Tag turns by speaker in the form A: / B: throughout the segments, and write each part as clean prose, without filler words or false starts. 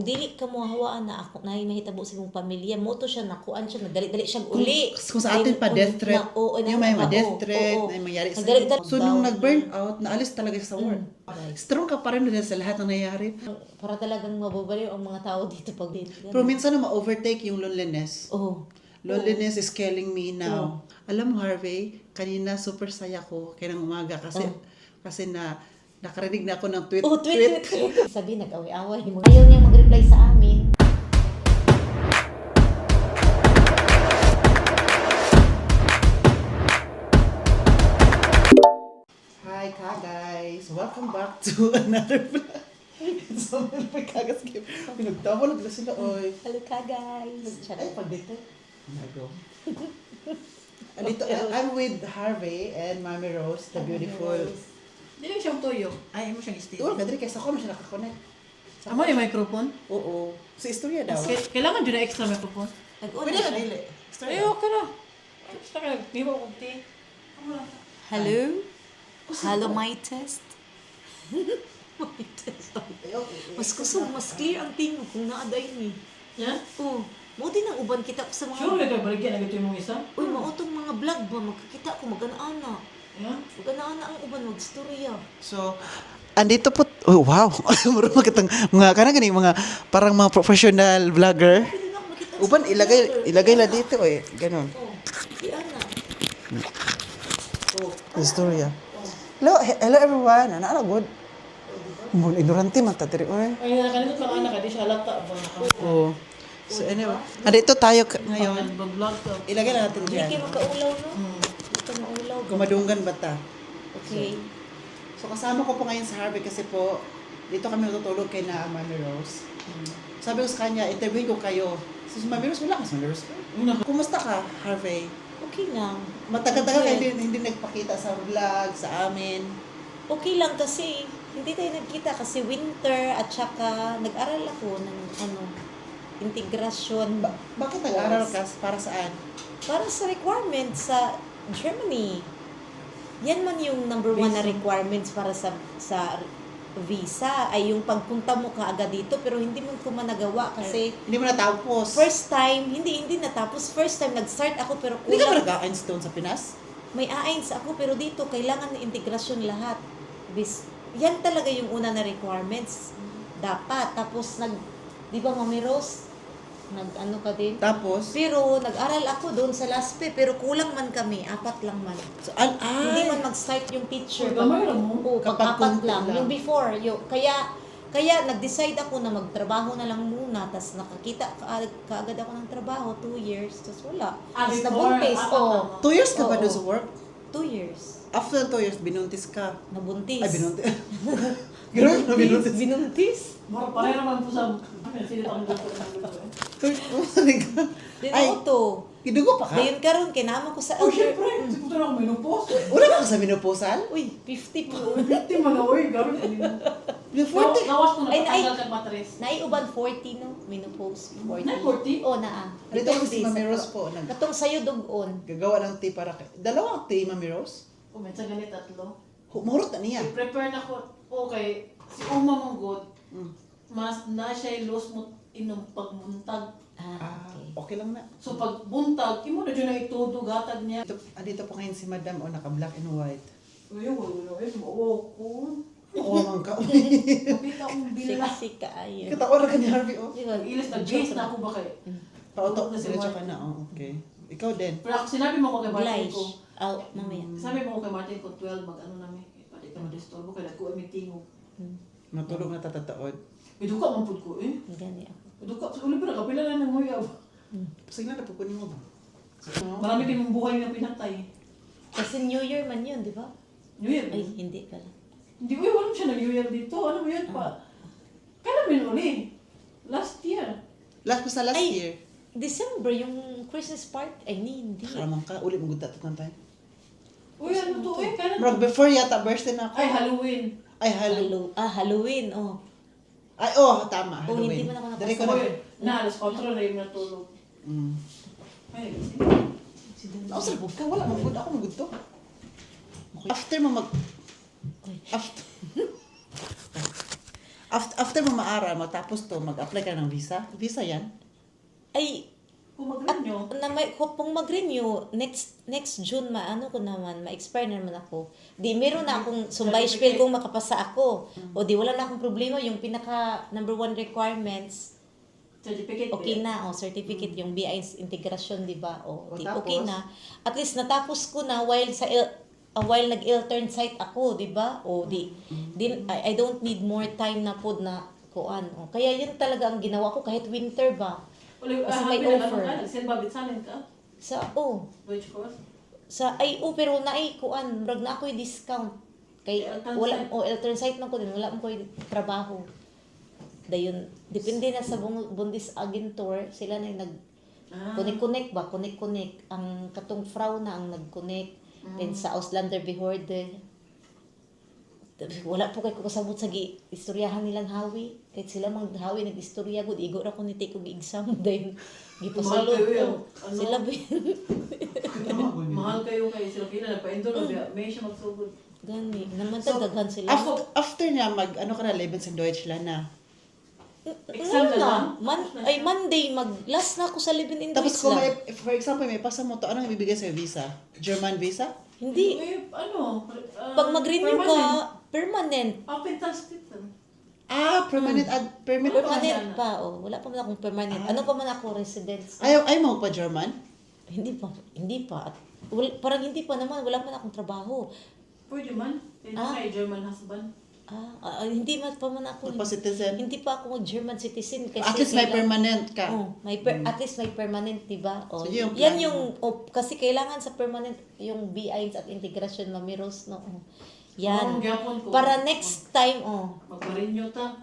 A: Dili ka mo hawaan na ako na mahitabo sa imong pamilya mo to siya nakuan siya nagdali-dali siya uli.
B: Kung sa atin pa death threat, yung may death threat, may mangyari sa iyo. So nung nag-burn out, naalis talaga siya sa work. Strong ka pa rin din sa lahat ng nangyayari.
A: Para talagang mababaliw ang mga tao dito pag dito.
B: Pero minsan na ma-overtake yung loneliness.
A: Oh.
B: Loneliness is killing me now. Alam mo, Harvey, kanina super saya ko kaya ng umaga kasi nakarinig na ako ng tweet.
A: Oh, tweet. Sabi, nag-away-away. Ayaw niya mag-reply sa amin.
B: Hi, guys! Welcome back to another vlog. So, may kagas game. Pinagtawag na sila, oy.
A: Hello ka guys.
B: Ay, pag dito. Andito, I'm with Harvey and Mami Rose, the beautiful.
C: Dili siyang tuyo. Ay, mo siyang steady.
B: Tuwag, kadri, kaysa ko, masya nakakonect.
C: Amo yung microphone?
B: Oo. Sa istorya daw.
C: Kailangan dyan na extra microphone.
B: Pwede na, dili.
C: Ay, okay na. Basta ka, di ba kong tea?
A: Hello? Hello, my test. My test. Mas kusog, mas clear ang tingog kung naaday ni.
C: Yan?
A: Oh, mo din ang uban kita ko sa mga...
C: Sure, nagay baligyan na ito yung isa?
A: Uy, mautong mga vlog ba? Magkakita ko, magana-ana.
C: Yan?
A: Magana-ana ang uban, magstorya.
B: So, andito po, oh wow, marunong makitang mga, kanang mga, parang mga professional vlogger.
A: Pwede na ako makita sa
B: Uban,
A: vlogger.
B: ilagay na dito eh, ganun.
A: Oh, di ana.
B: Istorya. Hello everyone, ano good? Mo ignorante man ta diri oy.
C: Ay, nakalimot lang anak, di siya halata.
B: Oo. So anyway, andito tayo ngayon.
C: Mag-vlog ka.
B: Ilagay na natin
A: Hindi
B: diyan.
A: kayo magkaulaw, no? Hindi ka maulaw.
B: Gumadunggan ba ta?
A: Okay.
B: So kasama ko po ngayon sa Harvey kasi po dito kami natutulog kay na Mami Rose. Sabi ko sa kanya, interview ko kayo. So si Mami Rose, wala ka sa Mami Rose. Kumusta ka, Harvey?
A: Okay lang.
B: Matagal-tagal ka hindi nagpakita sa vlog, sa amin.
A: Okay lang kasi hindi tayo nagkita kasi winter at saka nag-aral ako ng integrasyon.
B: Bakit nag-aral ka? Para saan?
A: Para sa requirement sa Germany. Yan man yung number one na requirements para sa visa ay yung pagpunta mo kaagad dito pero hindi mo ko managawa kasi
B: Hindi mo natapos.
A: first time hindi natapos first time nag-start ako pero
B: Hindi ka ba
A: kulang
B: nag-Einstein sa Pinas?
A: may A1 ako pero dito kailangan ng integrasyon lahat. Yan talaga yung una na requirements dapat tapos di ba Mami Rose nag-ano ka din
B: Tapos?
A: pero nag-aral ako doon sa LASPE pero kulang man kami, 4 lang man.
B: So,
A: Hindi man mag-start yung teacher.
C: Uy, gamay lang mo.
A: Oo,
B: Kapag
A: pag-apat
B: konti
A: lang.
B: lang.
A: Yung before, kaya nag-decide ako na magtrabaho na lang muna. Tapos nakakita kaagad ako ng trabaho, 2 years. Tapos wala. Tapos
C: before,
A: nabuntis.
C: apat
A: Oo.
C: lang.
B: 2 years ka ba
A: Oo.
B: doon sa work?
A: 2 years.
B: After 2 years, binuntis ka.
A: Nabuntis.
B: Ay, binuntis. Gano'n na binuntis.
A: Binuntis.
C: Mara, pareho naman po sa... Sige, ang gusto ng luto.
A: Din
B: Ay,
A: ako to.
B: kidugo pa ka?
A: Dayon karon kinama ko sa
C: Oh, syempre. Siguro na ako menopause.
B: Wala ka sa menopausal?
A: Uy, 50 po.
C: Hindi man na, uy. Garo na.
B: Yung 40.
C: Nawas ko na
A: Ay,
C: patanggal kang matres.
A: Naiuban 40 no, menopause 40.
C: Nay, 40?
A: Oh, naa.
B: Dito ko si
A: Depende
B: Mami
A: sa-
B: Rose po.
A: Katong sayo dugon.
B: Gagawa ng tea para kay... Dalawang tea, Mami Rose?
C: Kung may ganit tatlo.
B: Mahurot na niya.
C: I-prepare na ko. Okay. Si Uma mong good.
B: Mm.
C: Mas na siya lose mo inom pagbuntag.
B: Okay lang na.
C: So pag buntag, imo na dyan na itudo gatag niya.
B: Andito po ngayon si Madam, naka-black and white.
C: Uy, wala ko.
B: Oo, man ka.
C: Kapita akong bila.
A: Sexy kaayo.
B: Katawa ka ni Harvey, oh.
A: Di ba?
C: Ilis na base na ako ba kay?
B: Pauto,
C: na si
B: diretso
C: White.
B: ka na. Oh, okay. Ikaw din.
C: Pero ako sinabi mo ko kay Martin
A: Blige.
C: ko.
A: Oh, mamaya.
C: Sabi mo ko kay Martin ko 12 mag-ano namin. Pati ka madisturbo kay nagkuha meeting ko.
B: Matulog na tatataod.
C: Iduka man pud ko eh.
A: Gani ako.
C: Iduka sa uli pa kapila na nang huyab.
B: Sige na, napupunin mo ba?
C: Marami kayong buhay na pinatay.
A: Kasi New Year man yun, di ba?
C: New Year.
A: Ay, hindi pala.
C: Hindi ko alam siya nag-New Year dito. Ano mo yun pa? Kailan mo yun uli? Last year.
B: Last pa sa last
A: Ay.
B: year.
A: December, yung Christmas part, ay hindi.
B: Karamang ka, ulit mong gudta tatang tayo.
C: Uy, ano to eh? Kailan?
B: Marag before yata, birthday na ako.
C: Ay, Halloween.
B: Ay, Halloween.
A: Halloween, oh.
B: Ay, oh, tama,
A: Oh,
B: Halloween.
A: hindi mo na ako
B: Dali ko
C: Uy,
B: na.
C: alas 4 na yung natulog.
B: Mm.
C: Ay,
B: Ako sa ka, wala, magud ako, magud to. After mo mag...
A: Uy.
B: After... After mo maaral, matapos to, mag-apply ka ng visa. Visa yan.
A: Ay,
C: Kung
A: at
C: mag-renew,
A: na may kung mag-renew next June maano ko naman ma-expire na naman ako. Di meron na akong sumbay spiel kung makapasa ako. O di wala na akong problema yung pinaka number 1 requirements.
C: certificate.
A: Okay na, o certificate yung BI integration, di ba? O
B: O,
A: di,
B: tapos?
A: okay na. At least natapos ko na while nag-intern site ako, di ba? O di I don't need more time na pod na kuan. O kaya yun talaga ang ginawa ko kahit winter ba. Kasi may offer.
C: Saan ba bitsalin ka?
A: Sa
C: Which course?
A: pero naay kuan, murag na ako'y discount. Kay
C: Alternate
A: wala
C: site.
A: alternate site man ko din, wala man ko'y trabaho. Dayon, depende na sa Bundesagentur, sila na yung nag connect ba, connect ang katong Frau na ang nag-connect then sa Auslander Behörde. Wala po kay ko kasabot sa istoryahan nilang hawi. Kahit sila mang hawi nag-istorya gud igo ra ko ni take og exam dayon gipasulod
C: Mahal kayo
A: ko.
C: yung,
A: Sila ba
C: Mahal kayo kayo sila kina nagpa-endor may siya magsugod.
A: gani naman
B: So,
A: daghan sila.
B: After niya, ano ka na, Lebensdeutschland na.
C: Exam na lang?
A: Monday last na ako sa Libin in
B: Tapos kung
A: Deutschland.
B: may, for example, may pasa mo to, anong ibibigay sa'yo visa? German visa?
A: Hindi. Pag mag-renew ka, permanent.
C: Fantastic.
B: Permanent permit pa.
A: Permanent pa. Oh, wala pa man akong permanent. Ano pa man ako residence?
B: Ayaw mo pa German?
A: Hindi pa. At parang hindi pa naman. Wala man akong trabaho.
C: Pwede man. Kay German husband.
A: Hindi pa man ako.
B: Citizen?
A: Hindi pa ako German citizen. Kasi
B: At least may permanent ka.
A: Oh, at least may permanent, di ba? Oh,
B: So, yung
A: yan
B: plan
A: yung, kasi kailangan sa permanent, yung BIs at integration, mamiros, no? Oh. Yan.
C: Gyapon ko.
A: Para next time,
C: Magpa-renew ta.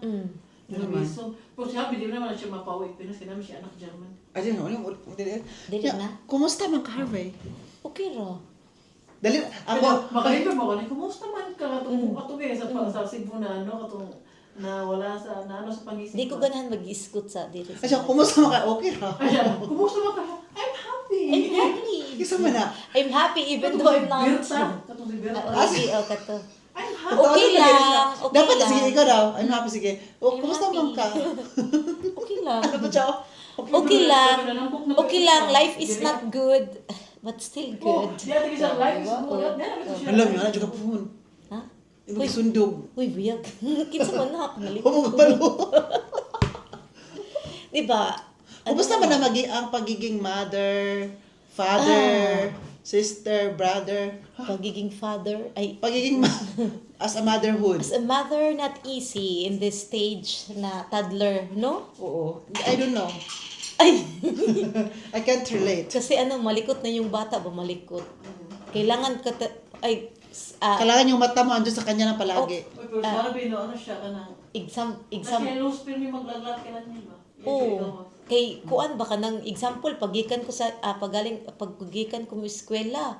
B: Naman.
C: So, pero sabi, di naman siya mapauwi. Pinas, kaya naman siya anak German.
B: Ayun,
A: Dili na.
B: Kumusta man ka, Harvey?
A: Okay ra.
B: Dali, ako,
C: Makalipin mo ko, kumusta man ka katong sa Cebu na katong na wala sa sa pangisip.
A: Hindi ko ganahan mag-iskot sa dito.
B: Asya, kumusta man ka? Okay ra.
C: Ayan, kumusta man ka? I'm happy.
A: I'm happy.
B: Isa man na.
A: I'm happy even though I'm not.
C: Berta. Katong si Berta.
A: Okay, kato.
C: I'm happy.
A: Okay lang. Okay
B: Dapat,
A: lang.
B: sige, ikaw daw. I'm happy, sige.
A: I'm
B: Kumusta
A: happy.
B: man ka?
A: Okay lang.
B: Ano ba siya?
A: Okay lang. Okay lang. Life is not good, but still good.
C: Diya tingin sa life is
A: Diba?
C: good.
A: Oh.
B: Alam niyo, ano ka puhon?
A: Ha?
B: Ibang sundog.
A: Uy, buyag. Kinsa man na ako nalito.
B: Pumapalo.
A: Diba?
B: Kumusta man na ang pagiging mother, father, sister, brother?
A: Pagiging father,
B: Pagiging as a motherhood.
A: as a mother, not easy in this stage na toddler, no?
B: Oo. I don't know.
A: Ay,
B: I can't relate.
A: kasi malikot na yung bata ba malikot. Kailangan ka,
B: Kailangan yung mata mo andun sa kanya na palagi.
C: Uy, pero sabi no, ano siya ka na.
A: exam,
C: Kasi low spin may maglaglat ka lang niya ba?
A: Oo. Kay kuan ba ka ng example pagikan ko sa paggikan ko sa eskwela.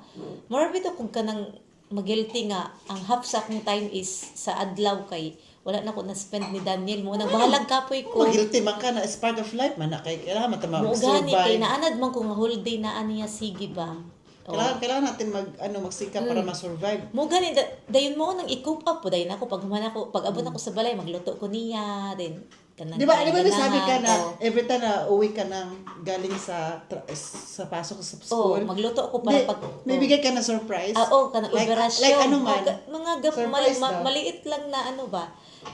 A: Marami to kung kanang magilty nga ang half sa akong time is sa adlaw kay wala na ko na spend ni Daniel mo nang bahalag kapoy ko.
B: Magilty man ka na is part of life man na kay kailangan man
A: Mo gani kay
B: survive.
A: naanad man ko nga whole day na aniya sige ba.
B: Kailangan natin magsikap para ma-survive.
A: Mo gani dayon mo nang i-cope up po dayon ako pag abot ako sa balay magluto ko niya then kanang
B: Di ba may sabi ka na
A: oh.
B: every time na uwi ka nang galing sa pasok sa school.
A: Magluto ako para pag
B: may bigay ka na surprise.
A: kanang
B: Like-
A: operasyon.
B: like ano man?
A: Mga
B: Surprise daw.
A: maliit lang na ano ba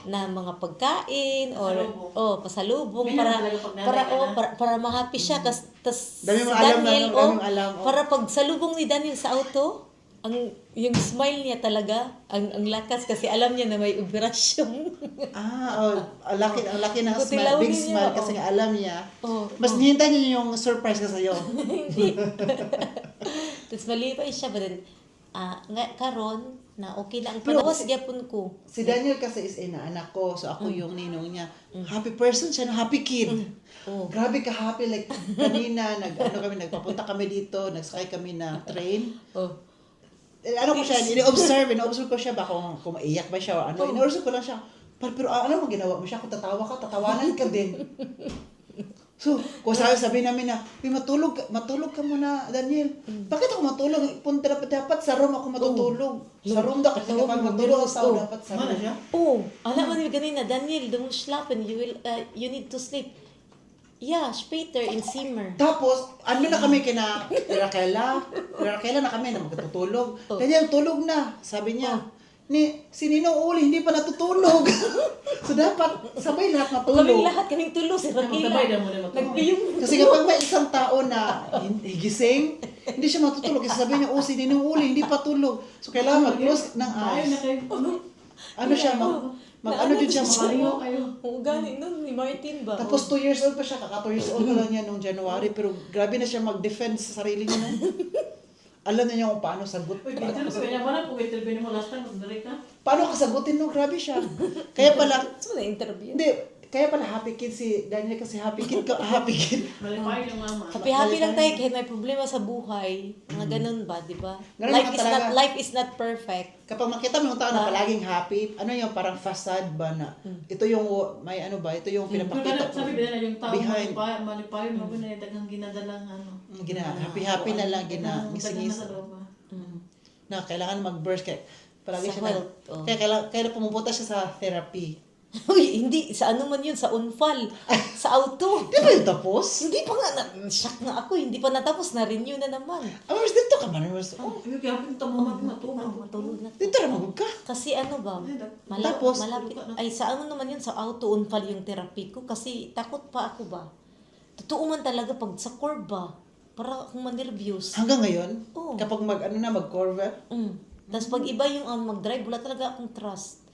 A: na mga pagkain or
C: Pasalubong.
A: pasalubong
C: Ganyan
A: para
C: talaga pag nanay ka na.
A: para ma-happy siya tas
B: Dami
A: si
B: mong alam na,
A: Daniel
B: dami mong alam,
A: para pag salubong ni Daniel sa auto yung smile niya talaga ang lakas kasi alam niya na may operasyon.
B: Ang laki na
A: Kutilawin
B: smile, big
A: niya,
B: smile kasi nga alam niya.
A: Oh,
B: Mas nihintay niya yung surprise ka sa'yo.
A: Hindi. Tapos malipay siya ba din karon na okay na ang
B: Pero
A: panawas gyapon ko.
B: Si Daniel kasi is anak ko, so ako yung ninong niya. Happy person siya, no? Happy kid.
A: Oh.
B: Grabe ka happy, like kanina, nagpapunta kami dito, nagsakay kami na train.
A: Oh.
B: Ano ko siya, ini-observe ko siya ba kung maiyak ba siya o ano. In-observe ko lang siya. Pero ano mo ginawa mo siya? Kung tatawa ka, tatawanan ka din. So, kung sabi namin na, matulog ka muna, Daniel. Bakit ako matulog? Punta dapat sa room ako matutulog. Sa room daw, kasi kapag matulog ako, dapat sa
C: Mana
B: room.
C: siya?
A: Oh, alam mo niyo ganina, Daniel, du musst schlafen, you need to sleep. Ja, später in Zimmer.
B: Tapos, ano na kami kina Raquela na kami na magtutulog.
A: Oh.
B: Daniel, tulog na. Sabi niya, si Ninong Uli, hindi pa natutulog. So, dapat sabay lahat
A: Kaming
B: matulog.
A: lahat, kaming tulo, si Rakila.
C: Magtabay na mo na matulog.
A: Nagpiyong.
B: Kasi kapag may isang tao na gising, hindi siya matutulog. Kasi sabi niya, si Ninong Uli, hindi pa tulog. So, kailangan mag-close ng
C: Ayaw na
B: eyes.
C: kayo.
B: Ano siya, ano din siya,
C: Maligo kayo.
A: Oo, gani nun, ni Martin ba?
B: Tapos 2 years old pa siya, kaka 2 years old pa lang niya nung January, pero grabe na siya mag-defend sa sarili niya. Alam na niya kung paano sagot.
C: Uy, dito sa kanya mana kung interview mo last time, magdari ka.
B: Paano kasagutin no? Grabe siya. Kaya pala,
A: So, na-interview.
B: hindi, kaya pala happy kid si Daniel kasi happy kid.
C: Malipay ng mama.
A: Happy lang tayo kahit may problema sa buhay. Mga ganun ba, di ba?
B: Ganun
A: Life
B: naman
A: is
B: talaga.
A: not life is not perfect.
B: Kapag makita mo yung tao na palaging happy, ano yung parang facade ba na, ito yung, may ano ba, ito yung
C: Pero
B: pinapakita
C: sabi ba na yung tao
B: behind.
C: malipay mo na daghang ginadalang ano.
B: Happy na lang,
C: Daghang
B: gisingis.
C: nasa loob, ah.
B: Na kailangan mag-burst kaya palagi
A: Sa
B: siya
A: health, oh.
B: kaya pumupunta siya sa therapy.
A: Uy, hindi. Sa ano man yun? Sa unfal. Sa auto.
B: Di ba yung tapos?
A: Hindi pa nga, shock na ako. Hindi pa natapos. Na-renew na naman.
B: Amers, dito ka man. Amers. Oh,
C: Yung kaya pinta mo matulog.
A: Matulog na.
B: dito na magod ka.
A: Kasi ano ba?
B: Tapos,
A: Malapit. Ay, sa ano naman yun? Sa auto unfal yung therapy ko. Kasi takot pa ako ba? Totoo man talaga pag sa curve ba? Para akong manervyos.
B: Hanggang ngayon,
A: Oo.
B: kapag mag-Corvette,
A: Tapos pag iba yung mag-drive, wala talaga akong trust.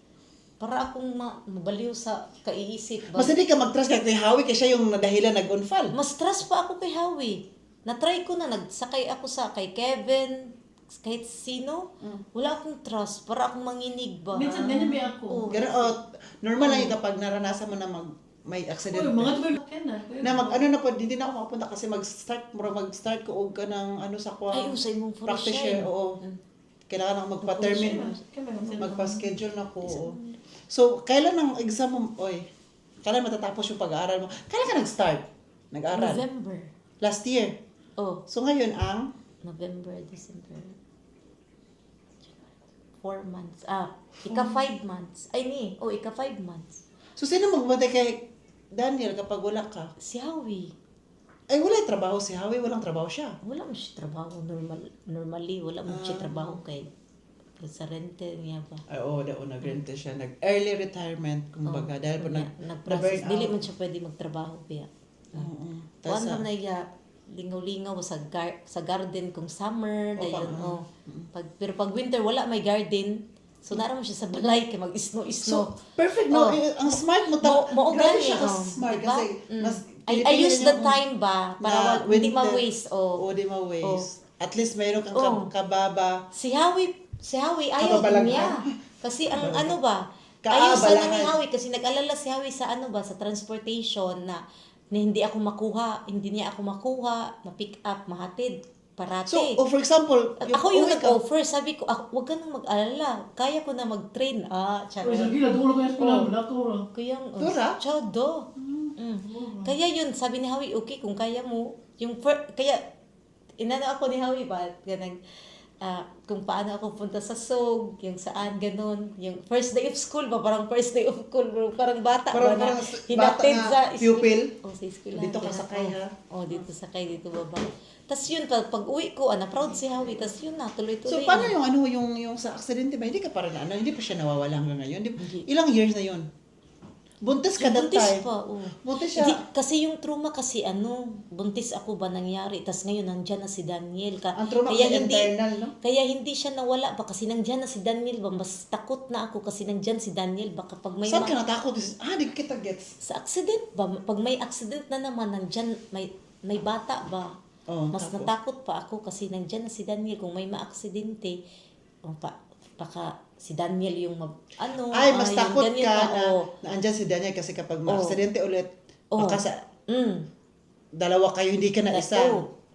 A: Para akong mabaliw sa kaiisip ba?
B: mas hindi ka mag-trust kay Howie kasi siya yung nadahilan nag-unfall.
A: Mas trust pa ako kay Howie. Na-try ko na, nagsakay ako sa kay Kevin, kahit sino. Wala akong trust. Para akong manginig ba?
C: Minsan ganyan may ako.
B: Ganun, normal lang yung kapag naranasan mo na may accident.
C: Uy, mga tubay na.
B: na ano na po, hindi na ako makapunta kasi mag-start ko og ka ng ano sa kwa.
A: Ay, usay mong for
B: practice
A: shine.
B: share, oo. Kailangan ako magpa-termin, magpa-schedule na ko. Oo. So, kailan ang exam mo, kailan matatapos yung pag-aaral mo? Kailan ka nag-start? Nag-aaral?
A: November.
B: Last year.
A: Oh,
B: So, ngayon ang,
A: November, December. 4 months. Ika 5 months. Ay, ika 5 months.
B: so sino magbantay kay Daniel kapag wala ka?
A: Si Howie.
B: Ay, wala yung trabaho si Howie, walang trabaho siya.
A: Wala mo siya trabaho. Normally, wala mo siya trabaho kay sa rente niya ba?
B: Ay, oo, nag-rente siya. Nag-early retirement, kumbaga. Dahil po
A: nag-process.
B: na-burn
A: Dili
B: out.
A: man siya pwede magtrabaho kaya.
B: Oo.
A: Kuan
B: Tas,
A: man na iya lingaw-lingaw sa garden kung summer dayon pero pag winter wala may garden. So nara mo siya sa balay kay mag-isno-isno.
B: so, perfect, no?
A: Oh.
B: Ang smart mo.
A: Grabe
B: siya smart
A: diba?
B: kasi mas
A: I use the time ba
B: na
A: para hindi
B: winter.
A: ma-waste.
B: Oo, di ma-waste. At least mayroon kang kababa.
A: Si Howie ayaw
B: Kababalaghan.
A: din niya. Kasi ang ano ba,
B: Kaabalahan.
A: ayaw sana ni Howie kasi nag-alala si Howie sa ano ba, sa transportation na hindi ako makuha, hindi niya ako makuha, ma-pick up, mahatid, parate.
B: So, for example,
A: Ako yung
B: uwi ka-
A: nag-offer, sabi ko, wag ka nang mag-alala, kaya ko na mag-train.
C: Uy,
A: Charot.
C: sa gila, dulo ko yung eskwela. Wala ko.
A: Kaya,
B: Dura?
A: Chodo. Kaya yun, sabi ni Howie, okay, kung kaya mo, kaya, inano ako ni Howie ba, kung paano ako punta sa SOG, yung saan, ganun, yung first day of school ba, parang first day of school, bro, parang bata
B: Parang
A: ba na,
B: bata
A: hinatid
B: na
A: sa
B: pupil?
A: sa school.
B: Dito ka sakay, ha?
A: Dito sakay, dito baba. Tapos yun, pag uwi ko, na-proud si Howie, tapos yun na, tuloy-tuloy
B: So, paano
A: na.
B: yung sa aksidente ba? Hindi ka parang hindi pa siya nawawala hanggang ngayon. Ilang years na yun? Buntis ka that
A: Buntis
B: time.
A: pa,
B: Buntis siya.
A: Kasi yung trauma kasi buntis ako ba nangyari, tas ngayon nandyan na si Daniel.
B: Ang trauma kasi internal, no?
A: Kaya hindi siya nawala ba kasi nandyan na si Daniel ba, mas takot na ako kasi nandyan si Daniel ba kapag may
B: Saan ka natakot? Di kita gets.
A: sa accident ba, pag may accident na naman nandyan, may bata ba, mas
B: tapos?
A: natakot pa ako kasi nandyan na si Daniel kung may ma-aksidente, baka si Daniel yung
B: Mas
A: yung
B: takot
A: ganyan
B: ka
A: pa,
B: na andyan si Daniel kasi kapag ma-aksidente ulit, baka sa dalawa kayo, hindi ka na isa.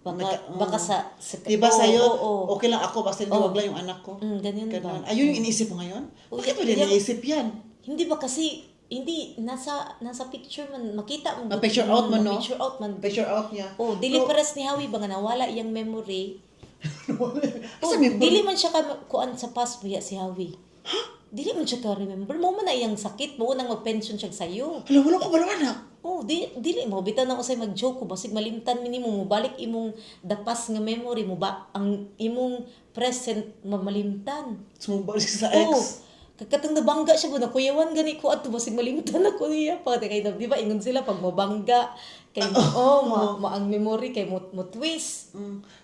A: Baka sa
B: Diba sa'yo,
A: oo.
B: okay lang ako, basta hindi wag lang yung anak ko.
A: Ganyan ba?
B: Ganun. Ayun yung iniisip mo ngayon? Bakit mo din
A: Hindi-
B: iniisip yan?
A: Hindi ba kasi Hindi, nasa picture man, makita mo.
B: Picture out man, no?
A: Picture out man.
B: Picture out niya.
A: Oh, dili pares ni Hawi ba nga nawala iyang memory.
B: Kasi
A: Oh,
B: may
A: dili man siya kuan sa past buya si Hawi. Dili man siya ka remember. Mo man na iyang sakit, mo nang mag-pension siya sayo.
B: Hala, wala ko balawan na.
A: Oh, dili mo bitaw na usay mag-joke ko basig malimtan minimo mo balik imong dapas nga memory mo ba ang imong present mamalimtan.
B: Sumubalik sa
A: Oh,
B: ex.
A: kakatang nabangga siya ba na kuyawan gani ko ato basig malimtan ako niya pa kay di ba ingon sila pag mabangga kay ang memory kay mo twist.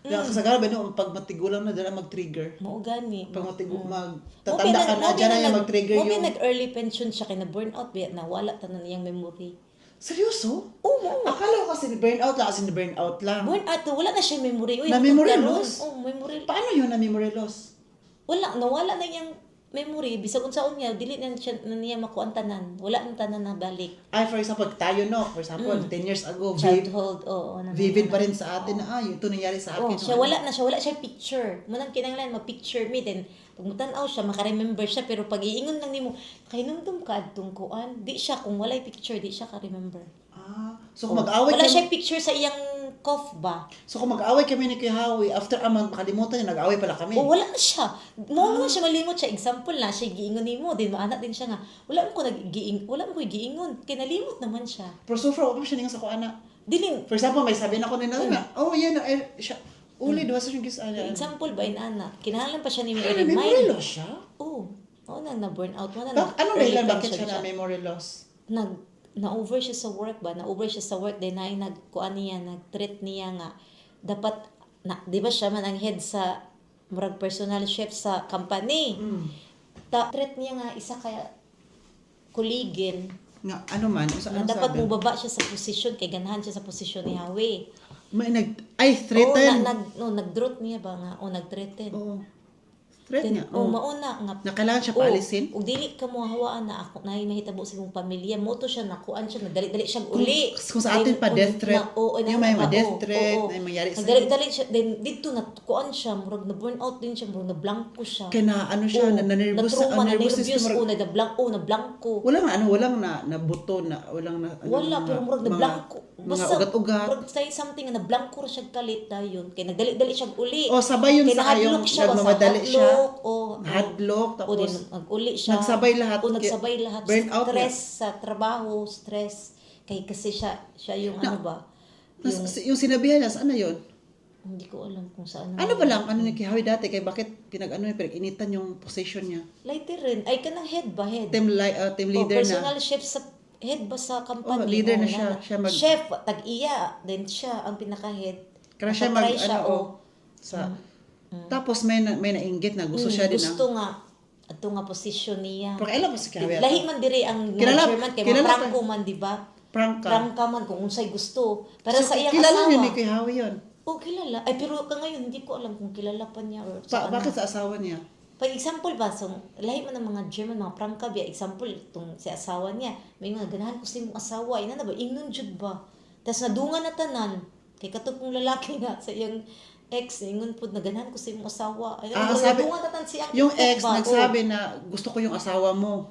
B: Kaya kasagara ba no, pag matigulang na dala mag-trigger.
A: Mao gani.
B: Pag tatanda ka na, dyan na yung mag-trigger
A: Mo
B: yung...
A: nag-early pension siya kay na burnout biya na wala tanan iyang memory.
B: Seryoso?
A: Oh, mo.
B: Akala ko kasi burnout lang, kasi burnout lang.
A: Burnout wala na siya memory. Uy,
B: Na memory
A: hanggang
B: loss?
A: karon, oh, memory.
B: Paano yun na memory loss?
A: Nawala na iyang memory bisag unsaon niya dili na niya makuan tanan. Wala na tanan na balik.
B: Ay, for example, tayo no, for example, 10 years ago,
A: Childhood, oo.
B: vivid pa rin sa atin na, ito nangyari sa
A: Oh,
B: akin.
A: siya wala siya picture. Munang kinahanglan ma-picture me then pag mutan-aw siya maka-remember siya pero pag iingon lang nimo kahinumdum ka adtong kuan, di siya kung walay picture di siya ka-remember.
B: So kung mag-away
A: Wala
B: kami,
A: siya picture sa iyang cough ba?
B: so kung mag-away kami ni Kuya Howie, after a month, makalimutan niya, nag-away pala kami.
A: O wala na siya. Mo na siya malimot siya. Example na siya giingon nimo din maanak din siya nga. Wala mo ko giingon. Kinalimot naman siya.
B: Pero so far, wala siya ningang sa ko anak.
A: Dili
B: For example, may sabi na ko nila na, yan, siya, uli, duwa sa siyang gis,
A: example ba inana. Kinahanglan pa siya nimo
B: memory
A: i-remind.
B: loss siya?
A: Oo. Na burn out mo na.
B: Anong dahilan, bakit siya na memory loss?
A: Na-over siya sa work ba? Na-over siya sa work din ay nagkuan niya, nag-treat niya nga dapat di ba siya man ang head sa murag personal chef sa company. Treat niya nga isa kaya kuligin
B: Nga, ano man,
A: na dapat mubaba siya sa posisyon kay ganahan siya sa posisyon ni Hawi.
B: May threaten.
A: Nag-drot niya ba nga o nag-threaten.
B: Oo. Threat niya.
A: Mauna nga
B: Na kailangan siya paalisin.
A: ug dili ka mo hawaan na ako na mahitabo sa imong pamilya mo to siya nakuan siya dali siya uli.
B: Kung sa atin pa death threat. Yung may death threat, may mangyari sa
A: dali siya then dito na kuan siya murag na burn out din siya murag na blanco siya.
B: Kaya na ano siya, na-nervous sa nervous system.
A: Na blanco.
B: Walang na buto na, walang na
A: Wala, pero murag na blanco.
B: Mga ugat-ugat.
A: Murag say something na blanco ra siya kalit dayon. Kay nagdali-dali siya uli.
B: Sabay yun
A: Kay
B: sa kayong
A: nahadlok siya,
B: nagmamadali siya.
A: Hadlock,
B: tapos
A: nag-uli siya.
B: nagsabay lahat.
A: Nagsabay lahat.
B: Burn out
A: Stress sa trabaho, stress. Kay kasi siya yung ano ba?
B: Yung sinabihan niya, saan na yun?
A: Hindi ko alam kung saan.
B: Ano ba lang, ano ni Kihawi dati, kay bakit pinag-initan yung position niya?
A: Lighter rin. Ay, kanang head ba? Head.
B: Team leader na.
A: Personal chef sa head ba sa company?
B: Leader na siya.
A: Chef, tag-iya. Then siya ang pinaka-head.
B: Kaya siya
A: Nakatry siya,
B: Tapos may nainggit na gusto siya din
A: gusto nga ato nga posisyon niya.
B: Pero kailan pa si Kihawi?
A: Lahi man diri ang German kay Franco man di ba? Prangka man kung unsay gusto. Pero sa iyang
B: kilala
A: asawa.
B: niya ni Kihawi yun?
A: Kilala. Ay pero ngayon hindi ko alam kung kilala pa niya or sa
B: Bakit sa asawa niya?
A: Pag example ba, lahi man ng mga German, mga prangka biya, example, itong si asawa niya, may mga ganahan ko sa imong asawa, ina na ba, ingnon jud ba? Tapos nadungan na tanan, kay katupong lalaki nga sa iyang ex, ingon po, naganahan ko sa imong asawa.
B: Sabi,
A: nadungan na tanan siyang
B: yung ex, nagsabi na gusto ko yung asawa mo.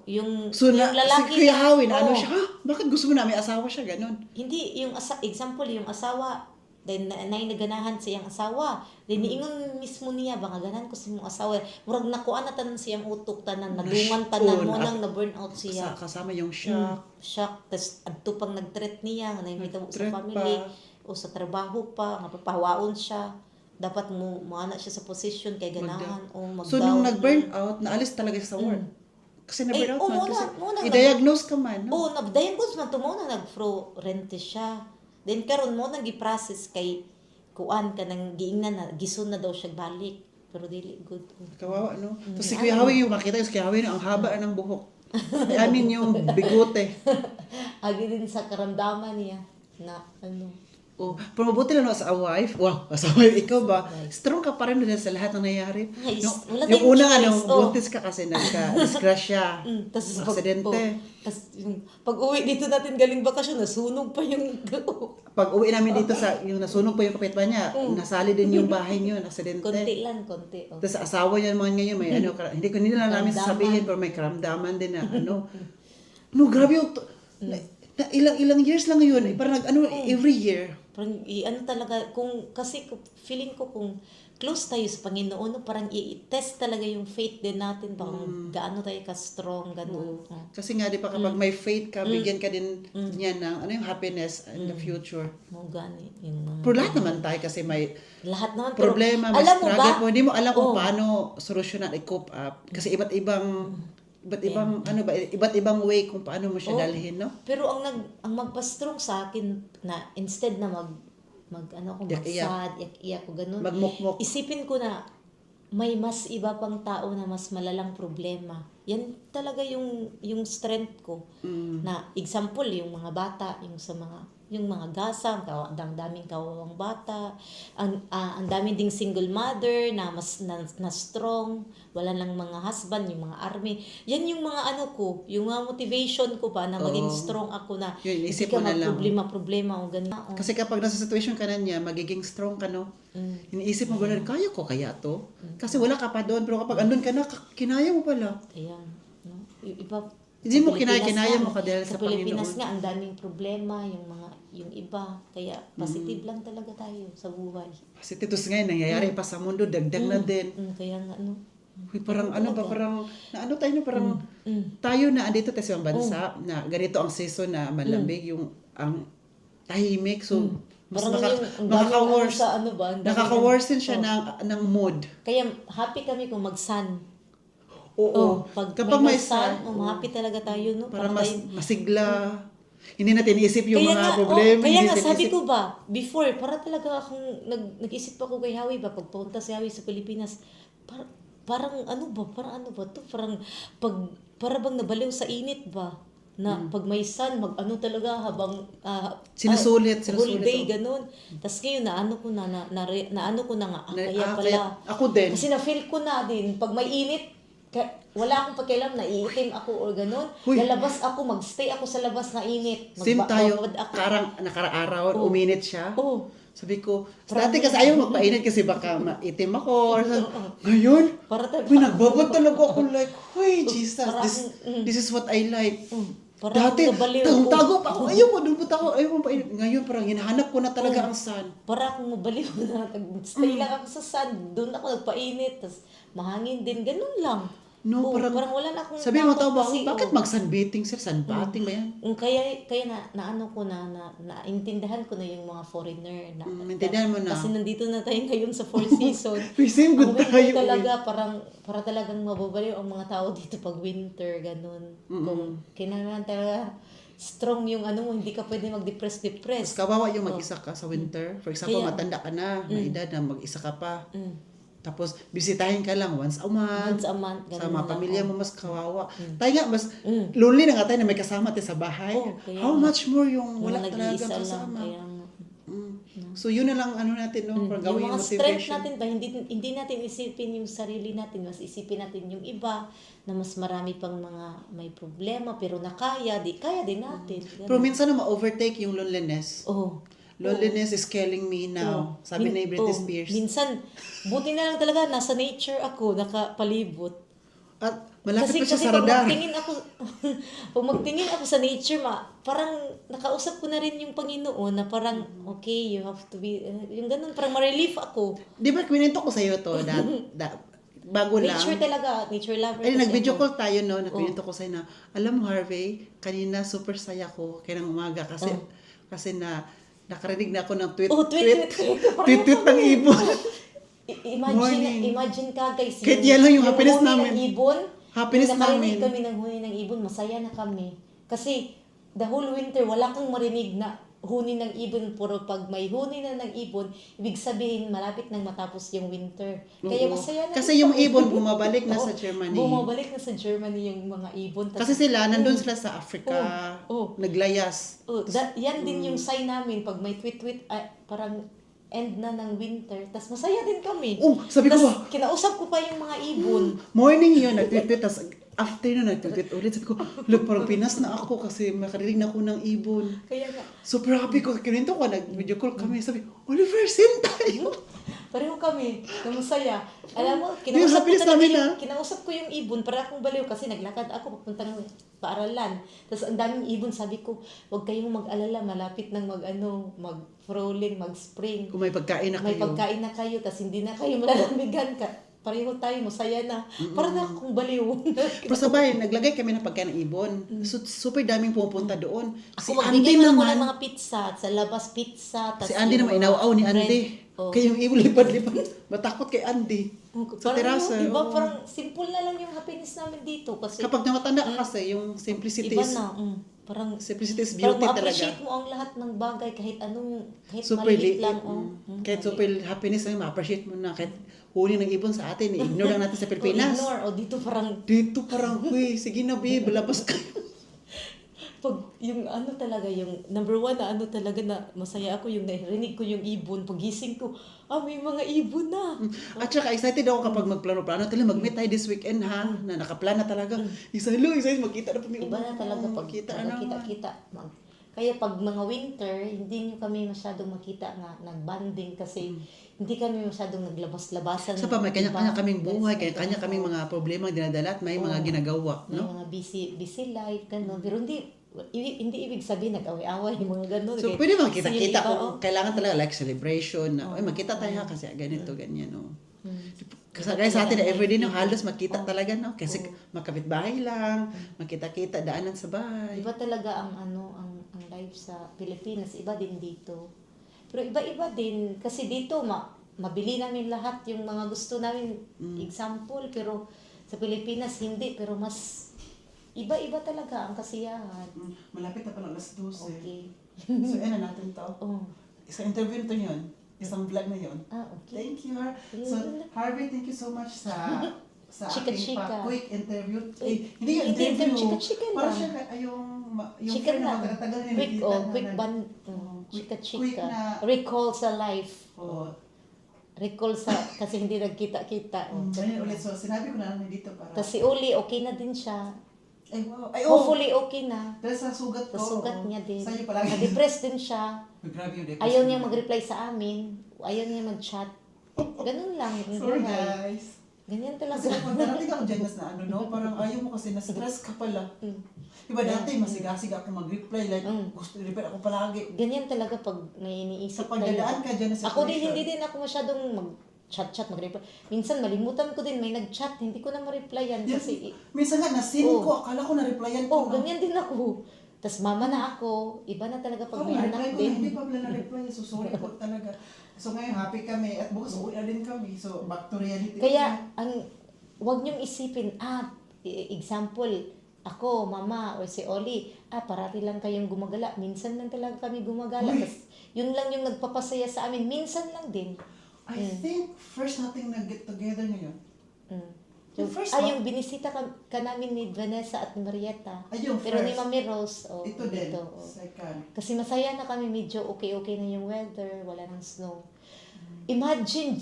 A: Yung
B: Si
A: lalaki.
B: Kuya Howie na ano siya, bakit gusto mo na may asawa siya, ganun?
A: Hindi, example, yung asawa, then naganahan sa iyang asawa. Then niingon mismo niya ba nga ganahan ko sa imong asawa. Murag nakuan na tanan siyang utok tanan, nadungan tanan mo nang na burn out siya.
B: Kasama yung shock.
A: Shock. Tas adto pang nag-treat niya nga nahimitaw sa
B: Nag-treat
A: family
B: pa.
A: o sa trabaho pa nga papahawaon siya. Dapat mo ana siya sa position kay ganahan o mag-down.
B: So nung nag-burn out, naalis talaga siya sa work. Kasi na-burn out man.
A: muna,
B: I-diagnose ka man, no?
A: nag-diagnose man tumo na nag-fluorentis siya. Then karon mo nang gi-process kay kuan ka nang giingnan na gison na daw siya balik pero dili good.
B: Kawawa, no? Tapos si Kuya Howie, yung makita yung si Kuya Howie, ang haba ng buhok. I mean, yung bigote.
A: Agi din sa karamdaman niya na ano.
B: Pero mabuti lang no, as a wife. Wow, as a wife, ikaw ba? Strong ka pa rin din sa lahat ng nangyayari.
A: Ay, wala
B: Yung
A: tayong
B: una nga,
A: choice.
B: nung buntis ka kasi nagka-disgrasya.
A: Tas
B: aksidente.
A: Pag uwi dito natin galing bakasyon, nasunog pa yung
B: Pag uwi namin dito sa, yung nasunog pa yung kapitbahay niya, nasali din yung bahay niyo, aksidente.
A: konti.
B: Tapos sa asawa niya naman ngayon, may hindi ko nila namin
A: Karamdaman.
B: sasabihin, pero may karamdaman din na ano. No, grabe yung, ilang years lang ngayon. Parang every year.
A: Parang ano talaga, kasi feeling ko kung close tayo sa Panginoon, no, parang i-test talaga yung faith din natin, parang gaano tayo ka-strong, gano'n.
B: Kasi nga, di ba, kapag may faith ka, bigyan ka din niya ng, yung happiness in the future.
A: Mo gani, yung mga...
B: Pero lahat naman tayo kasi may
A: Lahat naman, pero
B: problema, may
A: alam mo
B: struggle
A: ba?
B: po. Hindi mo alam kung paano solusyonan, i-cope up. Kasi iba't ibang way kung paano mo siya dalhin, no?
A: Pero ang magpa-strong sa akin na instead na
B: Iyak-iyak.
A: iyak ko ganun.
B: Magmukmok.
A: Isipin ko na may mas iba pang tao na mas malalang problema. Yan talaga yung strength ko. Na example yung mga bata, yung mga gasa, ang daming kawawang bata, ang daming ding single mother na mas na strong, wala lang mga husband, yung mga army. Yan yung mga yung mga motivation ko pa na maging strong ako na
B: Yun,
A: hindi
B: isip
A: ka
B: mo na lang.
A: problema o ganun.
B: Kasi kapag nasa situation ka na niya, magiging strong ka, no? Iniisip mo ba na, kaya ko kaya to? Kasi wala ka pa doon, pero kapag andun ka na, kinaya mo pala.
A: Ayan. No? Iba,
B: Hindi
A: sa
B: mo
A: Pilipinas
B: kinaya
A: nga,
B: mo ka dahil sa
A: Pilipinas
B: Panginoon.
A: nga, ang daming problema, yung iba. Kaya positive lang talaga tayo sa buhay.
B: Kasi titos ngayon, nangyayari pa sa mundo, dagdag na din.
A: Kaya nga,
B: Uy, parang parang tayo na andito tayo sa ibang bansa, na ganito ang season na malamig, ang tahimik, so mas
A: parang ang daming
B: makaka-worse.
A: sa ang daming-
B: Nakaka-worsen siya ng mood.
A: Kaya happy kami kung mag-sun.
B: Oo.
A: Pag
B: Kapag may sun,
A: happy talaga tayo, no?
B: parang
A: Para
B: mas
A: tayo-
B: masigla. Hindi natin isip yung
A: Kaya
B: mga
A: nga,
B: problema.
A: kaya
B: hindi
A: nga
B: natin
A: sabi
B: isip-
A: ko ba, before, para talaga akong nag-isip ako kay Howie ba, pagpunta si Howie sa Pilipinas, parang ano ba to? Para bang nabaliw sa init ba? Na pag may sun, talaga habang
B: Sinusulit,
A: whole day,
B: oh.
A: ganun. Tapos ngayon, naano ko na nga, kaya pala.
B: Kaya ako din.
A: Kasi na-feel ko na din, pag may init, wala akong pakialam, naiitim ako or ganun.
B: Huy.
A: Lalabas ako, magstay ako sa labas na init.
B: Same tayo,
A: Magbabad ako.
B: nakaraaraw, uminit siya.
A: Oo.
B: Sabi ko, dati kasi ayaw magpainit kasi baka maitim ako. Or, ngayon,
A: Para tayo,
B: nagbabad talaga ako like, huy, Jesus,
A: Para
B: this is what I like.
A: para
B: Dati,
A: akong nabaliw ako.
B: tago pa ako, ayaw mo, dulbot ako, ayaw mo painit. Ngayon, parang hinahanap ko na talaga ang sun.
A: Para akong mabaliw na, stay lang ako sa sun, doon ako nagpainit, tapos mahangin din, ganun lang.
B: No,
A: Oo,
B: parang
A: wala na akong
B: sabi mo tao ba,
A: kasi,
B: bakit mag-sunbathing sir? Sunbathing ba yan?
A: Kaya naano ko naintindihan ko na yung mga foreigner na
B: Intindihan mo na.
A: kasi nandito na tayo ngayon sa fourth season.
B: Uy, same good
A: Ang winter
B: tayo.
A: talaga para talagang mababaliw ang mga tao dito pag winter ganun. Kung kailangan talaga strong yung hindi ka pwede mag-depress.
B: Mas kawawa yung mag-isa ka sa winter. For example,
A: Kaya-
B: matanda ka na, may edad na mag-isa ka pa. Tapos, bisitahin ka lang once a month.
A: Once a month,
B: Sa
A: ganun
B: mga
A: lang,
B: pamilya mo, mas kawawa. Tayo nga, mas lonely na nga tayo na may kasama tayo sa bahay.
A: Kaya
B: How
A: nga.
B: much more yung
A: Yung
B: wala talagang
A: nag-iisa lang,
B: kasama.
A: kaya nga.
B: So, yun na lang natin, no? Para
A: Yung
B: gawin yung
A: mga strength
B: motivation.
A: natin ba, hindi natin isipin yung sarili natin, mas isipin natin yung iba na mas marami pang mga may problema pero kaya din natin. Ganun.
B: Pero minsan na ma-overtake yung loneliness.
A: Oh.
B: Loneliness is killing me now. Sabi ni Britney Spears.
A: Minsan, buti na lang talaga, nasa nature ako, nakapalibot.
B: At malapit pa siya
A: Kasi
B: sa
A: pag
B: radar.
A: magtingin ako sa nature, parang nakausap ko na rin yung Panginoon na parang, okay, you have to be, yung ganun, parang ma-relief ako.
B: Di ba, kwento ko sa'yo to, bago lang.
A: Nature talaga, nature lover.
B: Ay,
A: kasi
B: nag-video
A: ako.
B: call tayo, no? Nagkwento ko sa'yo na, alam mo, Harvey, kanina super saya ko, kaya ng umaga, kasi nakarinig na ako ng tweet ng ibon.
A: Imagine ka guys.
B: Kahit yan lang yung happiness
A: huni
B: namin.
A: Ng ibon,
B: Happiness
A: yung nakarinig
B: namin.
A: kami ng huni ng ibon, masaya na kami. Kasi the whole winter, wala kang marinig na huni ng ibon. Pero pag may huni na ng ibon, ibig sabihin malapit nang matapos yung winter. Kaya
B: Oo.
A: masaya na.
B: Kasi
A: rin
B: yung
A: kami.
B: ibon, bumabalik na
A: Oo,
B: sa Germany.
A: Bumabalik na sa Germany yung mga ibon.
B: Kasi sila, nandun sila sa Africa, naglayas.
A: Yan din yung sign namin pag may tweet-tweet, parang end na ng winter. Tapos masaya din kami.
B: Oh, sabi ko
A: Tas,
B: ba?
A: kinausap ko pa yung mga ibon.
B: Morning yun, nag-tweet, tapos afternoon nag-tweet ulit. Sabi ko, look, parang Pinas na ako kasi makarinig na ako ng ibon.
A: Kaya nga,
B: Super happy ko. Kininto ko, nag-video call kami. Sabi, Oliver, same tayo.
A: Pareho kami, na masaya. Alam mo,
B: Yung happiness namin,
A: kinausap ko yung ibon para akong baliw kasi naglakad ako papuntang paaralan. Tapos ang daming ibon, sabi ko, huwag kayong mag-alala, malapit nang mag-frolling, mag-spring.
B: Kung may pagkain na
A: May
B: kayo.
A: pagkain na kayo, tapos hindi na kayo malalamigan ka. Pareho tayo, masaya na. Para na akong baliw.
B: Pero sabay, naglagay kami ng pagkain ng ibon. So, super daming pumupunta doon. Si
A: Ako
B: Andy
A: magbigay man ako ng
B: naman,
A: mga pizza, sa labas pizza. Tas
B: si Andy
A: yung
B: naman,
A: mga
B: inaw ni
A: bread.
B: Andy.
A: Oh.
B: Kaya yung ibon lipad-lipad. Matakot kay Andy. Sa
A: Parang
B: terasa.
A: diba,
B: oo.
A: parang simple na lang yung happiness namin dito. Kasi
B: Kapag namatanda ka kasi, yung simplicity
A: iba
B: is,
A: na. Parang
B: simplicity is
A: parang
B: beauty talaga.
A: ma-appreciate mo ang lahat ng bagay kahit
B: Super
A: maliit
B: liit.
A: lang.
B: Kahit super happiness lang, ma-appreciate mo na. Kahit huli ng ibon sa atin, ignore lang natin sa Pilipinas.
A: Ignore. O dito parang
B: Dito parang, huy, sige na babe, labas ka.
A: pag yung talaga, yung number one na talaga na masaya ako yung narinig ko yung ibon. Pagising ko, may mga ibon na.
B: At saka excited ako kapag magplano-plano. Tala, mag-meet tayo this weekend ha, na nakaplana talaga. Excited, magkita na pa
A: Iba na talaga pag kita-kita. Kaya pag mga winter, hindi nyo kami masyadong makita nga nag-banding kasi hindi kami masyadong naglabas-labasan.
B: Sa pa, may kanya-kanya
A: Diba?
B: kaming buhay,
A: Yes,
B: kanya kaming mga problema dinadala at may mga ginagawa,
A: May
B: no?
A: mga busy life, gano'n. Pero hindi ibig sabihin nag-away-away, mga gano'n.
B: So,
A: Kaya-
B: pwede
A: kasi
B: makita-kita
A: yung iba,
B: kung kailangan talaga like celebration na, magkita tayo ha, kasi ganito, ganyan, no? Kasi guys, sa atin, everyday no, halos makita talaga, no? Kasi makapit-bahay lang, makita-kita, daanan sa bahay.
A: Iba talaga ang life sa Pilipinas, iba din dito. Pero iba-iba din kasi dito mabili namin lahat yung mga gusto namin, example, pero sa Pilipinas hindi, pero mas iba-iba talaga ang kasiyahan.
B: Malapit na pala alas 12.
A: Okay.
B: So, ano natin to?
A: Oh.
B: Isang interview to yun. Isang vlog na yun.
A: Okay.
B: Thank you, So, Harvey, thank you so much sa aking
A: Chika-chika.
B: quick interview.
A: Hindi interview, chika-chika
B: Para
A: lang.
B: siya yung
A: Chika
B: friend na
A: lang.
B: magkatagal na
A: Quick,
B: nakita
A: quick
B: na.
A: band.
B: quick
A: Chika-chika.
B: na-
A: Recall sa life.
B: Oo.
A: Recall sa, kasi hindi nagkita-kita.
B: Ganyan ulit. So, sinabi ko na lang dito para...
A: Tapos si Uli, okay na din siya.
B: Ay, wow. Ay, oh!
A: Hopefully, okay na.
B: Dahil sa sugat ko.
A: Sa sugat
B: oo.
A: niya din.
B: Sa'yo palagi.
A: Na-depress din siya.
B: Grabe yung depression.
A: Ayaw niya mag-reply sa amin. Ayaw niya mag-chat. Ganun lang. ang
B: Sorry,
A: buhay.
B: guys.
A: Ganyan
B: Kasi
A: talaga.
B: pag darating ako dyan na ano, no? Parang ayaw mo kasi na-stress ka pala. Diba dati masigasig ako mag-reply, like gusto i-reply ako palagi.
A: Ganyan talaga pag may iniisip
B: Sa pagdadaan ka dyan na situation.
A: Ako din, hindi din ako masyadong mag-chat, mag-reply. Minsan, malimutan ko din, may nag-chat, hindi ko na ma-replyan kasi...
B: Minsan nga, nasin
A: Oo.
B: ko, akala ko na-replyan ko.
A: ganyan din ako. Tapos mama na ako, iba na talaga pag
B: Ako
A: may
B: na-reply
A: anak
B: ko,
A: din.
B: hindi pa pala na-reply. So, sorry po talaga. So, ngayon, happy kami. At bukas, uwi na din kami. So, back to reality.
A: Kaya, wag niyong isipin, example, ako, mama, o si Oli, parati lang kayong gumagala. Minsan lang talaga kami gumagala.
B: Uy.
A: Tapos, yun lang yung nagpapasaya sa amin. Minsan lang din.
B: I think, first nating nag-get together ngayon. Yung first
A: Yung binisita ka namin ni Vanessa at Marietta.
B: Ay, yung
A: Pero ni
B: first.
A: Mami Rose,
B: Ito din.
A: dito, oh.
B: Second.
A: Kasi masaya na kami, medyo okay-okay na yung weather, wala nang snow. Imagine,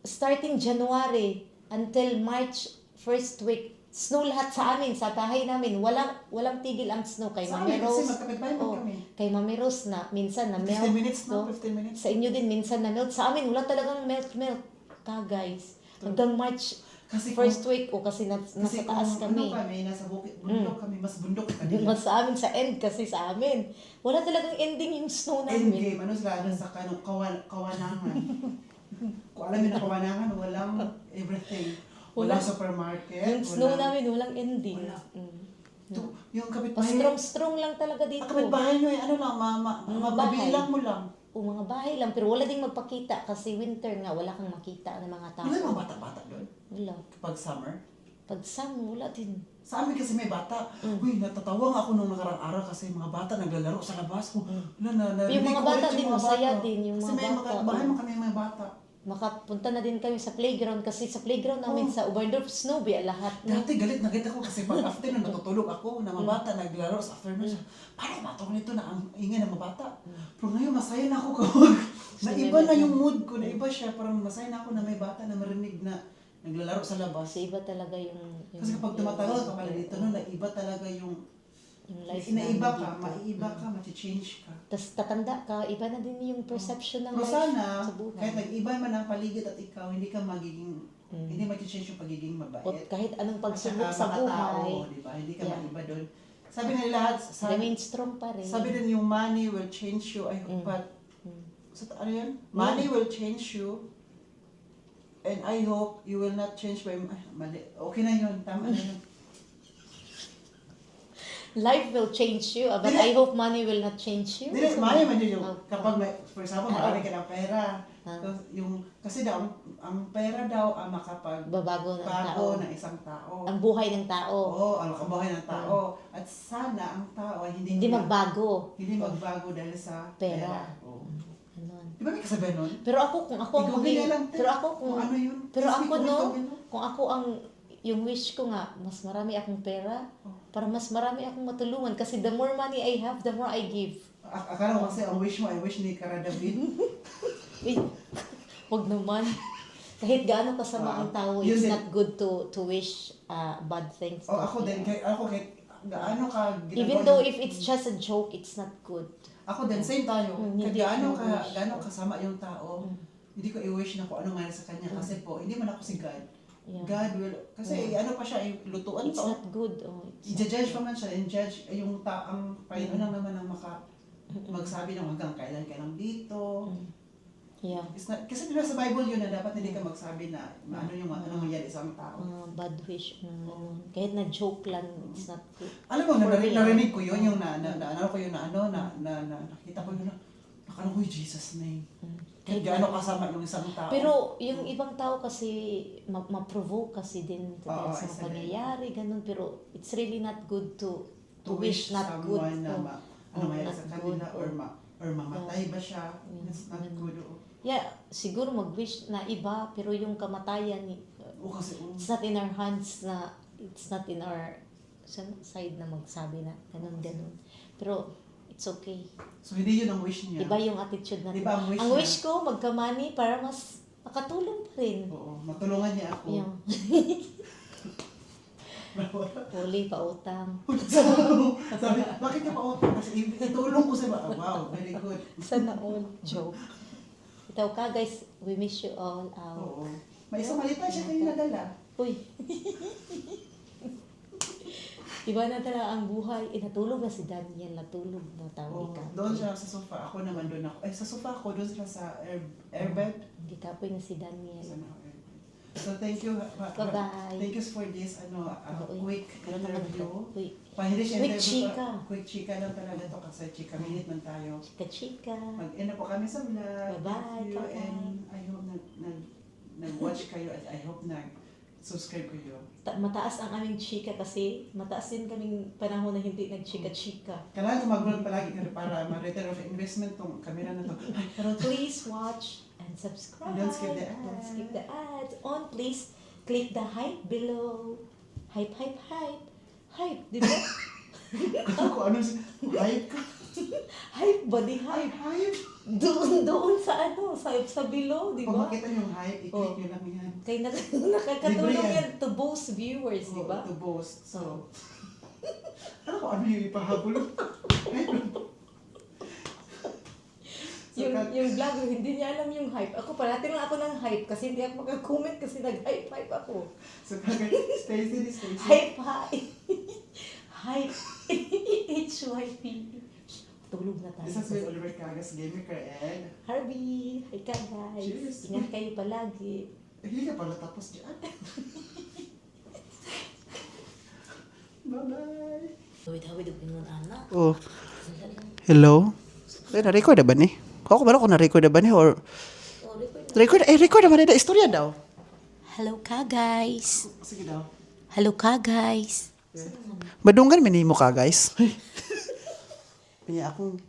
A: starting January until March first week, snow lahat sa amin, sa bahay namin. Walang tigil ang snow kay
B: Sa
A: Mami
B: amin, kasi
A: Rose.
B: magkapit-bahay man kami.
A: Kay Mami Rose na minsan na
B: 15
A: melt.
B: minutes na,
A: no?
B: 15 minutes.
A: Sa inyo din minsan na melt. Sa amin wala talagang melt ka guys. Hanggang March
B: Kasi
A: first week o kasi
B: Kasi
A: nasa taas
B: kung
A: kami.
B: ano kami, nasa bukit, bundok kami, mas bundok ka nila.
A: Mas sa amin sa end kasi sa amin. Wala talagang ending yung snow namin.
B: Endgame, ano sila, ano sa kawanangan. Kung alam mo na kawanangan, walang everything. Walang supermarket.
A: Yung snow
B: walang-
A: namin walang ending.
B: Wala.
A: Mm.
B: Yung kapitbahay.
A: Strong lang talaga dito.
B: Ang kapitbahay nyo, ano lang,
A: Mga bahay.
B: mabilang mo lang.
A: O mga bahay lang, pero wala ding magpakita kasi winter nga, wala kang makita ng mga tao.
B: Wala yung mga bata-bata doon.
A: Wala.
B: Kapag summer.
A: Pag summer, wala din.
B: Sa amin kasi may bata. Uy, natatawa nga ako nung nakarang araw kasi mga bata naglalaro sa labas.
A: Yung mga bata din, masaya din yung
B: kasi
A: mga
B: may
A: bata.
B: bahay mo kami mga bata.
A: Makapunta na din kami sa playground kasi sa playground namin sa Oberdorf, snow ba lahat.
B: Dati galit na galit ako kasi pag afternoon natutulog ako na mga bata naglalaro sa afternoon. Paano matulog nito na ang ingay ng mga bata? Pero ngayon masaya na ako kapag naiba na yung mood ko, naiba siya. Parang masaya na ako na may bata na marinig na naglalaro sa labas.
A: Kasi iba talaga yung
B: Kasi kapag tumatagal ka pala dito, no, naiba talaga yung
A: Yung life
B: Inaiba ka,
A: dito.
B: maiiba ka, mati-change ka.
A: Tapos tatanda ka, iba na din yung perception ng
B: Pero
A: life
B: sana,
A: sa buhay.
B: kahit nag-iba man ang paligid at ikaw, hindi ka magiging, hindi mati-change yung pagiging
A: O
B: mabait.
A: kahit anong
B: At
A: pagsubok
B: saka
A: sa
B: makatao,
A: buhay,
B: di ba? Hindi ka
A: Yeah.
B: maiba doon. Sabi na lahat,
A: remain strong pa rin.
B: sabi din yung money will change you. I hope, but, ano yun? Money will change you. And I hope you will not change by, mali. Okay na yun, tama na yun.
A: Life will change you, but I hope money will not change you.
B: Hindi, money man yun yung,
A: Oh.
B: kapag may, for example, marami ka ng pera. Kasi daw, ang pera daw ang
A: Babago ng tao.
B: makapagbago ng isang tao.
A: Ang buhay ng tao.
B: Oo, ang kabuhay ng tao. At sana ang tao ay
A: Hindi magbago.
B: Hindi magbago dahil sa
A: Pera.
B: Oo.
A: Ganon.
B: Di ba may kasabihan nun?
A: Pero ako, kung ako ang
B: Ikaw
A: maging,
B: na lang,
A: pero ako kung,
B: kung ano yun.
A: pero
B: Kasi
A: ako
B: kung
A: no,
B: ikaw yun,
A: kung ako ang, yung wish ko nga, mas marami akong pera, para mas marami akong matulungan. Kasi the more money I have, the more I give.
B: Akala ko kasi ang wish mo ay wish ni Cara David.
A: Uy, huwag naman. Kahit gaano kasama ang tao,
B: Yun
A: it's
B: din.
A: not good to wish bad things.
B: O ako din, kahit gaano ka ginagawa.
A: Even though if it's just a joke, it's not good.
B: Ako din, same tayo. Kahit
A: Hindi
B: gaano
A: ko wish.
B: gaano kasama yung tao, hindi ko i-wish na kung ano man sa kanya. Kasi po, hindi man ako si God.
A: Yeah.
B: God will, kasi ano pa siya, lutuan
A: It's
B: pa.
A: not good. Oh, it's
B: I-judge pa man siya, and judge yung ang Panginoon lang naman ang magsabi ng hanggang kailan ka lang dito.
A: yeah.
B: It's not, kasi diba sa Bible yun na dapat hindi ka magsabi na ano yung ano mangyari sa isang tao.
A: Bad wish na kahit na joke lang, it's not good.
B: Alam mo,
A: For me,
B: narinig ko yun, yung ano ko yun na nakita ko yun na, nakano ko yung Jesus name. Kahit gaano kasama yung isang tao.
A: Pero yung ibang tao kasi ma-provoke kasi din dahil
B: Oo,
A: sa
B: isa
A: mga
B: din.
A: pangyayari, ganun. Pero it's really not good to wish not good.
B: someone na ano mangyari
A: not
B: sa kanila
A: good.
B: or mamatay ba siya. It's not good.
A: Yeah, siguro mag-wish na iba, pero yung kamatayan,
B: O kasi,
A: it's not in our hands na, it's not in our side na magsabi na ganun. Pero it's okay.
B: so hindi yun ang wish niya.
A: Iba yung attitude natin.
B: Iba ang wish
A: Ang
B: niya.
A: wish ko, magka-money para mas makatulong pa rin.
B: Oo, matulungan niya ako.
A: Yung huli pa utang.
B: Sabi, bakit ka pa kasi itulong ko sa ba? Wow, very good.
A: Sana all. Joke. Ito ka guys, we miss you all out.
B: Oo. May isang malita siya kayo nadala.
A: Uy. Iba na talaga ang buhay. Natulog na si Daniel. Natulog na tao
B: Oo,
A: ka.
B: doon siya sa sofa. Ako naman doon ako. Sa sofa ako, doon sila sa airbed.
A: Hindi kapoy na si Daniel.
B: Sana ako airbed. So thank you.
A: Bye-bye.
B: Thank you for this
A: Uy,
B: quick
A: meron naman
B: interview.
A: ito. Uy,
B: Hindi siya
A: Quick
B: interview
A: chika.
B: Quick chika lang talaga to kasi chika minute man tayo.
A: chika-chika.
B: Mag-end na po kami sa vlog.
A: Bye-bye,
B: Thank you.
A: bye-bye.
B: And I hope nag-watch kayo at I hope subscribe kayo.
A: Mataas ang aming chika kasi mataas din kaming panahon na hindi nag-chika-chika.
B: Kailangan ko mag-vlog palagi para ma-return of investment tong camera na to. Ay, pero
A: Please watch and subscribe.
B: And don't skip the
A: Don't
B: ads.
A: skip the ads. On, please click the hype below. Hype, hype, hype. Hype, di ba?
B: kung ano hype ka.
A: Hype, body
B: Hype,
A: hype.
B: hype.
A: Doon sa sa below, di
B: Kung
A: ba?
B: makita niyo yung hype, i-click niyo lang yan.
A: Kaya nakakatulong
B: Libre yan.
A: yan to boast viewers, di ba?
B: To boast. So, ano kung ano yung ipahabol? Hype lang. So,
A: Yung vlog, hindi niya alam yung hype. Ako, parating lang ako ng hype kasi hindi ako mag-comment kasi nag-hype ako.
B: so Stacy.
A: Hype, hype. Hype. HYP. Tulog na tayo.
B: This has been Oliver Cagas Gamer and
A: Harvey, hi ka guys.
B: Cheers.
A: Ingat kayo palagi.
B: hindi ka pala tapos dyan. Bye-bye.
A: Hawid-hawid ang pinunan anak.
B: Oh. Hello? Na-record na ba ni? Ako ba kung na-record na ba ni? Or record na ba ni? Istorya daw.
A: Hello ka guys.
B: Sige daw.
A: Hello ka guys.
B: Madunggan minimo ka guys. Kanya akong